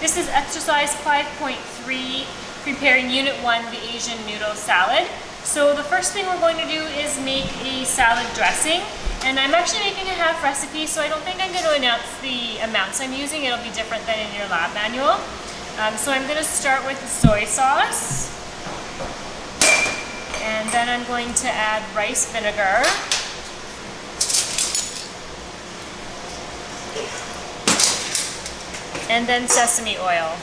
This is exercise 5.3, preparing Unit 1, the Asian noodle salad. So the first thing we're going to do is make a salad dressing. And I'm actually making a half recipe, so I don't think I'm going to announce the amounts I'm using. It'll be different than in your lab manual. So I'm going to start with the soy sauce. And then I'm going to add rice vinegar. And then sesame oil.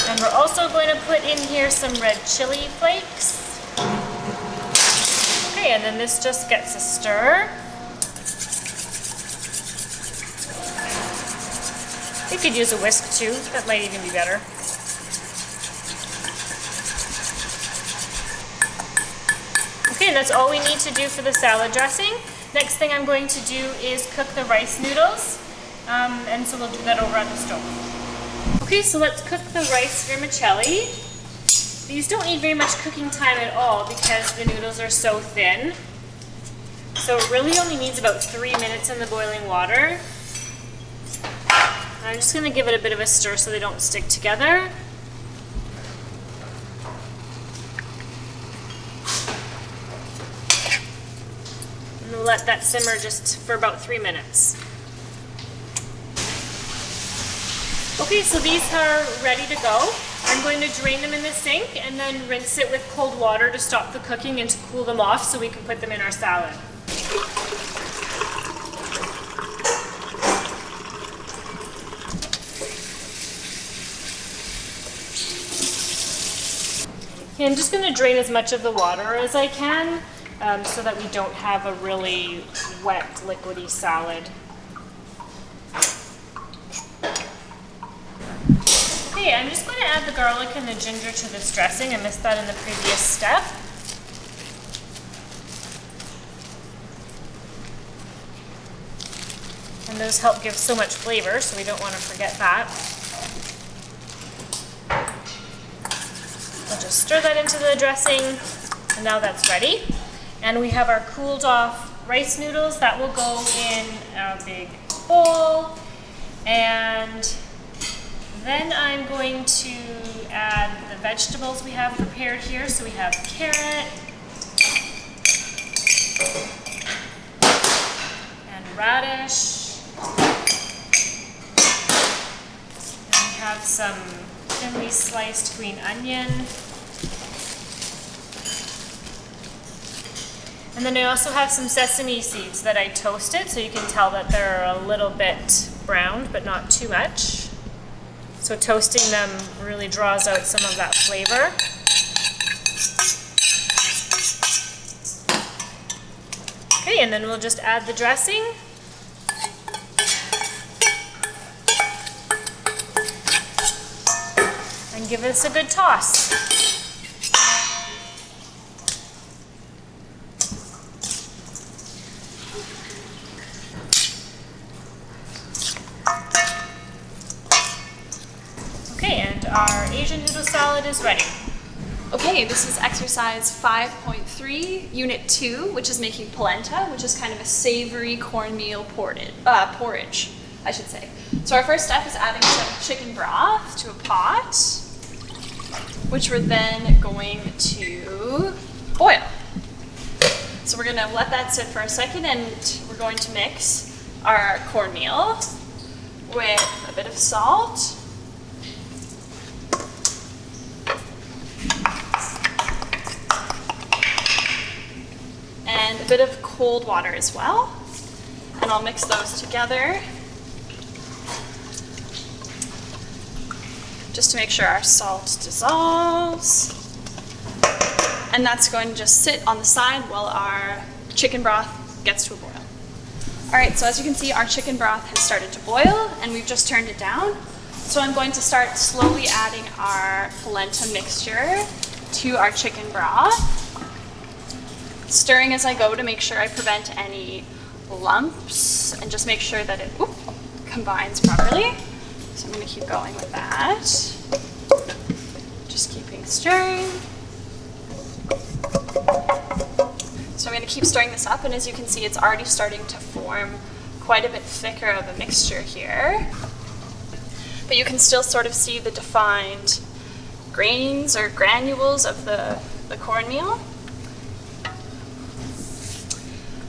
And we're also going to put in here some red chili flakes. Okay, and then this just gets a stir. You could use a whisk too, that might even be better. Okay, and that's all we need to do for the salad dressing. Next thing I'm going to do is cook the rice noodles, and so we'll do that over on the stove. Okay, so let's cook the rice vermicelli. These don't need very much cooking time at all because the noodles are so thin. So it really only needs about 3 minutes in the boiling water. I'm just going to give it a bit of a stir so they don't stick together. And we'll let that simmer just for about 3 minutes. Okay, so these are ready to go. I'm going to drain them in the sink and then rinse it with cold water to stop the cooking and to cool them off so we can put them in our salad. Okay, I'm just going to drain as much of the water as I can so that we don't have a really wet, liquidy salad. Okay, I'm just going to add the garlic and the ginger to this dressing. I missed that in the previous step. And those help give so much flavor, so we don't want to forget that. I'll just stir that into the dressing, and now that's ready. And we have our cooled off rice noodles that will go in a big bowl. And then I'm going to add the vegetables we have prepared here. So we have carrot and radish. And we have some thinly sliced green onion. And then I also have some sesame seeds that I toasted, so you can tell that they're a little bit browned, but not too much. So toasting them really draws out some of that flavor. Okay, and then we'll just add the dressing. And give this a good toss. Okay, and our Asian noodle salad is ready. Okay, this is exercise 5.3, Unit 2, which is making polenta, which is kind of a savory cornmeal porridge, I should say. So our first step is adding some chicken broth to a pot, which we're then going to boil. So we're going to let that sit for a second, and we're going to mix our cornmeal with a bit of salt, and a bit of cold water as well. And I'll mix those together just to make sure our salt dissolves. And that's going to just sit on the side while our chicken broth gets to a boil. All right, so as you can see, our chicken broth has started to boil and we've just turned it down. So I'm going to start slowly adding our polenta mixture to our chicken broth, stirring as I go to make sure I prevent any lumps and just make sure that it combines properly. So I'm going to keep going with that. Just keeping stirring. keep stirring this up, and as you can see, it's already starting to form quite a bit thicker of a mixture here. But you can still sort of see the defined grains or granules of the cornmeal.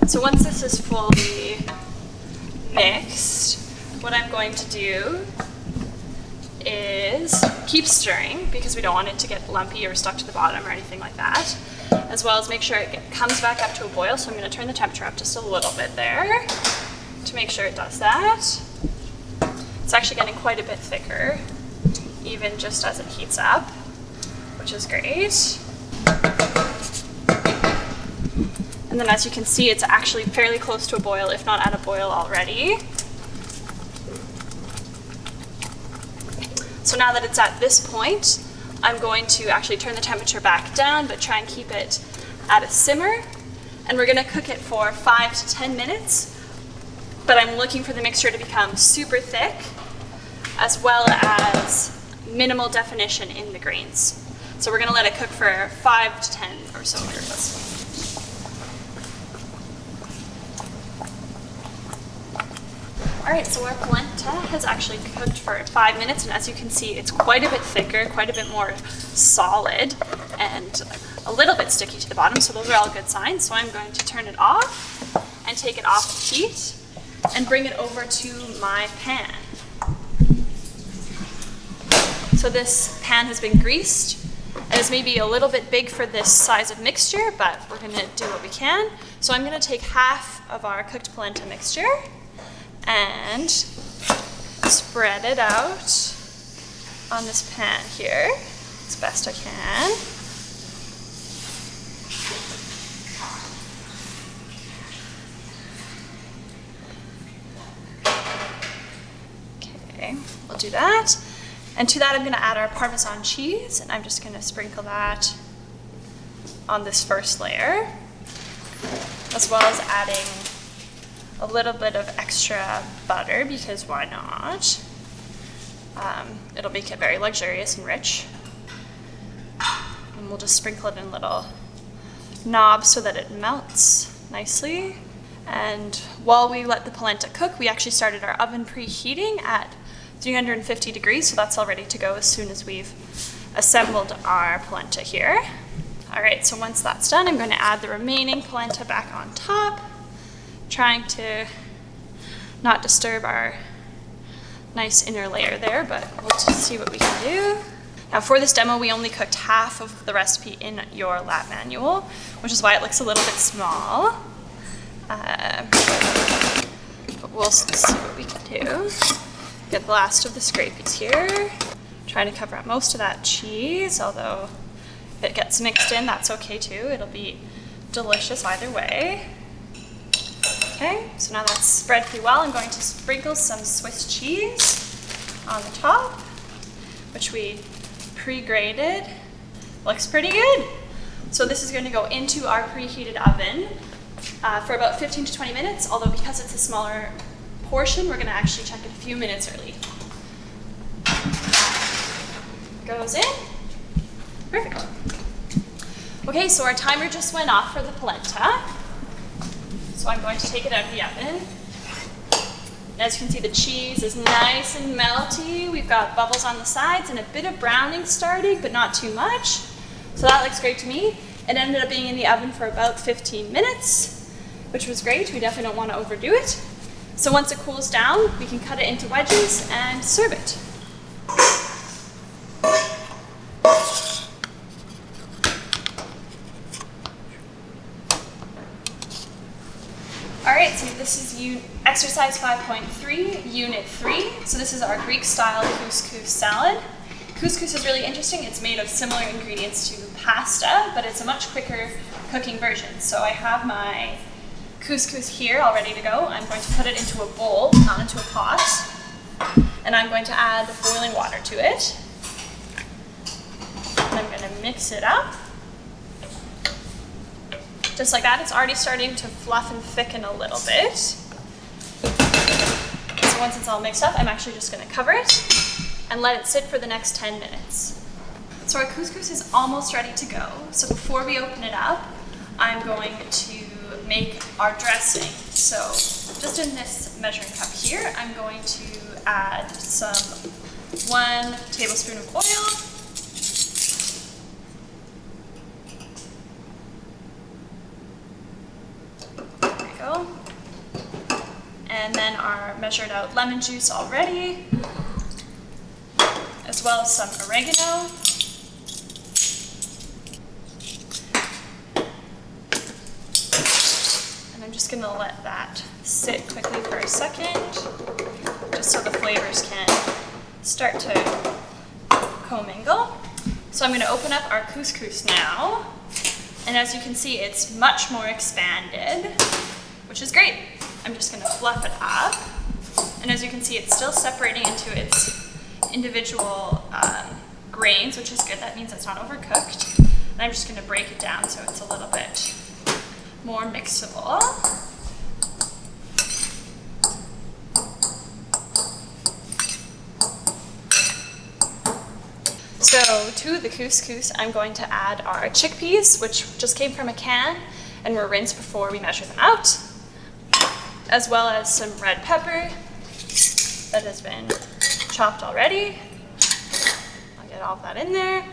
So once this is fully mixed, what I'm going to do is keep stirring because we don't want it to get lumpy or stuck to the bottom or anything like that, as well as make sure it comes back up to a boil. So I'm going to turn the temperature up just a little bit there to make sure it does that. It's actually getting quite a bit thicker, even just as it heats up, which is great. And then as you can see, it's actually fairly close to a boil, if not at a boil already. So now that it's at this point, I'm going to actually turn the temperature back down, but try and keep it at a simmer. And we're gonna cook it for 5 to 10 minutes. But I'm looking for the mixture to become super thick, as well as minimal definition in the grains. So we're gonna let it cook for 5 to 10 or so minutes. All right, so our polenta has actually cooked for 5 minutes, and as you can see, it's quite a bit thicker, quite a bit more solid, and a little bit sticky to the bottom, so those are all good signs. So I'm going to turn it off and take it off the heat and bring it over to my pan. So this pan has been greased, and it's maybe a little bit big for this size of mixture, but we're gonna do what we can. So I'm gonna take half of our cooked polenta mixture and spread it out on this pan here as best I can. Okay, we'll do that. And to that I'm gonna add our Parmesan cheese, and I'm just gonna sprinkle that on this first layer, as well as adding a little bit of extra butter, because why not? It'll make it very luxurious and rich. And we'll just sprinkle it in little knobs so that it melts nicely. And while we let the polenta cook, we actually started our oven preheating at 350 degrees, so that's all ready to go as soon as we've assembled our polenta here. All right, so once that's done, I'm going to add the remaining polenta back on top, trying to not disturb our nice inner layer there, but we'll just see what we can do. Now for this demo, we only cooked half of the recipe in your lab manual, which is why it looks a little bit small. But we'll see what we can do. Get the last of the scrapies here. Trying to cover up most of that cheese, although if it gets mixed in, that's okay too. It'll be delicious either way. Okay, so now that's spread pretty well. I'm going to sprinkle some Swiss cheese on the top, which we pre-grated. Looks pretty good. So this is going to go into our preheated oven for about 15 to 20 minutes, although because it's a smaller portion, we're going to actually check it a few minutes early. Goes in. Perfect. Okay, so our timer just went off for the polenta. So I'm going to take it out of the oven. And as you can see, the cheese is nice and melty. We've got bubbles on the sides and a bit of browning starting, but not too much. So that looks great to me. It ended up being in the oven for about 15 minutes, which was great. We definitely don't want to overdo it. So once it cools down, we can cut it into wedges and serve it. All right, so this is exercise 5.3, unit 3. So this is our Greek style couscous salad. Couscous is really interesting. It's made of similar ingredients to pasta, but it's a much quicker cooking version. So I have my couscous here all ready to go. I'm going to put it into a bowl, not into a pot, and I'm going to add boiling water to it. And I'm going to mix it up. Just like that, it's already starting to fluff and thicken a little bit. So once it's all mixed up, I'm actually just going to cover it and let it sit for the next 10 minutes. So our couscous is almost ready to go. So before we open it up, I'm going to make our dressing. So just in this measuring cup here, I'm going to add some 1 tablespoon of oil. There we go. And then our measured out lemon juice already, as well as some oregano. And I'm just gonna let that sit quickly for a second, just so the flavors can start to commingle. So I'm gonna open up our couscous now. And as you can see, it's much more expanded, which is great. I'm just gonna fluff it up. And as you can see, it's still separating into its individual grains, which is good. That means it's not overcooked. And I'm just gonna break it down so it's a little bit more mixable. So to the couscous, I'm going to add our chickpeas, which just came from a can and were rinsed before we measure them out, as well as some red pepper that has been chopped already. I'll get all of that in there.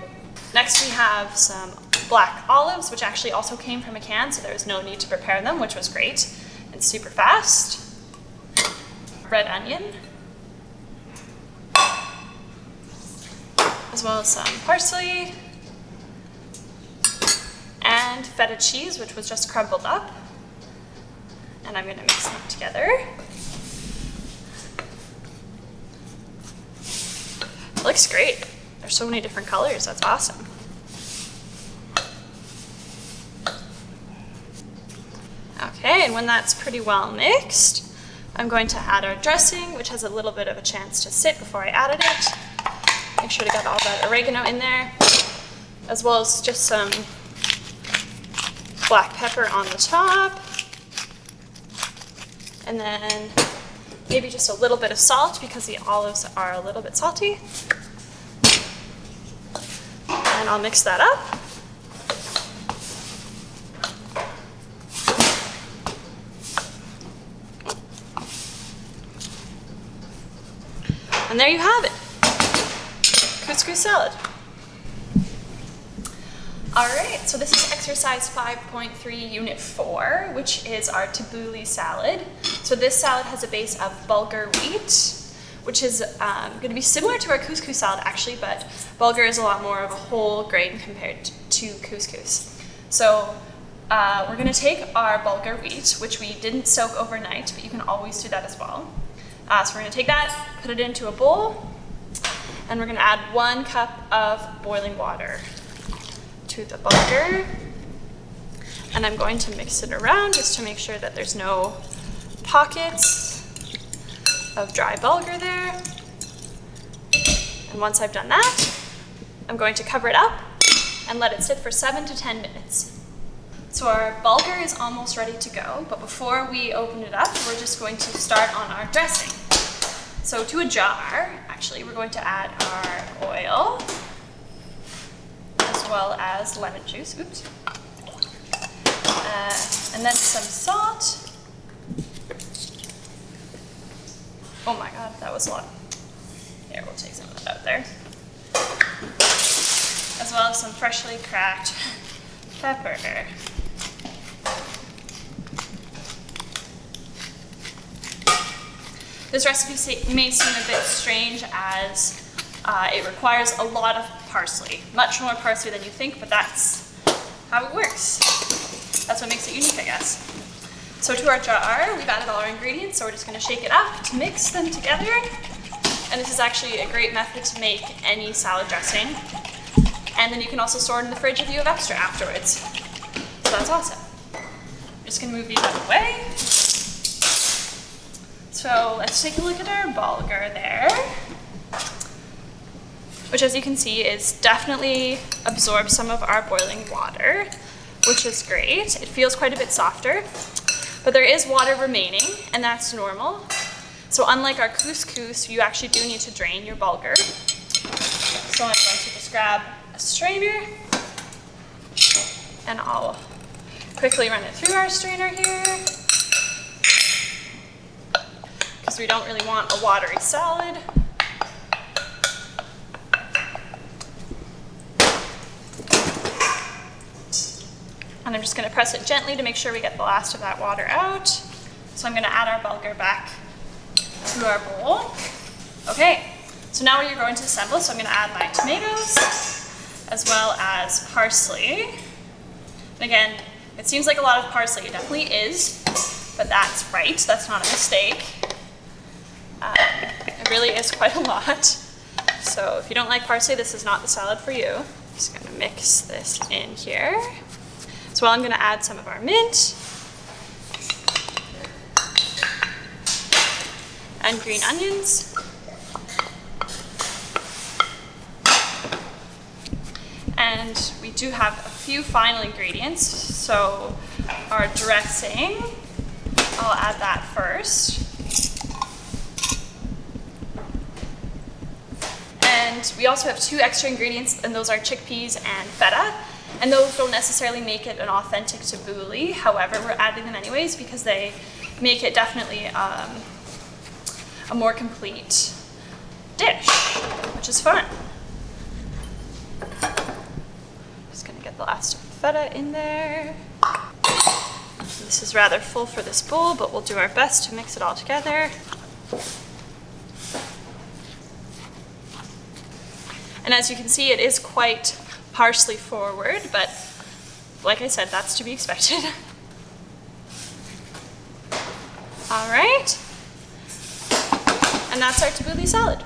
Next we have some black olives, which actually also came from a can, so there was no need to prepare them, which was great and super fast. Red onion, as well as some parsley, and feta cheese, which was just crumbled up. And I'm going to mix them together. It looks great. There's so many different colors, that's awesome. Okay, and when that's pretty well mixed, I'm going to add our dressing, which has a little bit of a chance to sit before I added it. Make sure to get all that oregano in there, as well as just some black pepper on the top. And then maybe just a little bit of salt because the olives are a little bit salty. And I'll mix that up. And there you have it, couscous salad. All right, so this is exercise 5.3, unit 4, which is our tabbouleh salad. So this salad has a base of bulgur wheat, which is going to be similar to our couscous salad actually, but bulgur is a lot more of a whole grain compared to couscous. So we're going to take our bulgur wheat, which we didn't soak overnight, but you can always do that as well. So we're going to take that, put it into a bowl, and we're going to add 1 cup of boiling water to the bulgur. And I'm going to mix it around just to make sure that there's no pockets of dry bulgur there. And once I've done that, I'm going to cover it up and let it sit for 7 to 10 minutes. So our bulgur is almost ready to go, but before we open it up, we're just going to start on our dressing. So to a jar, actually, we're going to add our oil, as well as lemon juice, oops. And then some salt. Oh my God, that was a lot. Here, we'll take some of that out there. As well as some freshly cracked pepper. This recipe may seem a bit strange as it requires a lot of parsley, much more parsley than you think, but that's how it works. That's what makes it unique, I guess. So to our jar, we've added all our ingredients, so we're just going to shake it up to mix them together. And this is actually a great method to make any salad dressing. And then you can also store it in the fridge if you have extra afterwards. So that's awesome. I'm just going to move these out of the way. So let's take a look at our bulgur there, which as you can see is definitely absorbed some of our boiling water, which is great. It feels quite a bit softer, but there is water remaining and that's normal. So unlike our couscous, you actually do need to drain your bulgur. So I'm going to just grab a strainer and I'll Quickly run it through our strainer here, because we don't really want a watery salad. And I'm just going to press it gently to make sure we get the last of that water out. So I'm going to add our bulgur back to our bowl. Okay, so now we're going to assemble. So I'm going to add my tomatoes as well as parsley. And again, it seems like a lot of parsley. It definitely is, but that's right. That's not a mistake. It really is quite a lot. So if you don't like parsley, this is not the salad for you. I'm just going to mix this in here. So I'm going to add some of our mint and green onions. And we do have a few final ingredients. So our dressing, I'll add that first. And we also have 2 extra ingredients, and those are chickpeas and feta. And those don't necessarily make it an authentic tabbouleh. However, we're adding them anyways because they make it definitely a more complete dish, which is fun. Just gonna get the last of the feta in there. This is rather full for this bowl, but we'll do our best to mix it all together. And as you can see, it is quite parsley forward, but like I said, that's to be expected. All right, and that's our tabbouleh salad.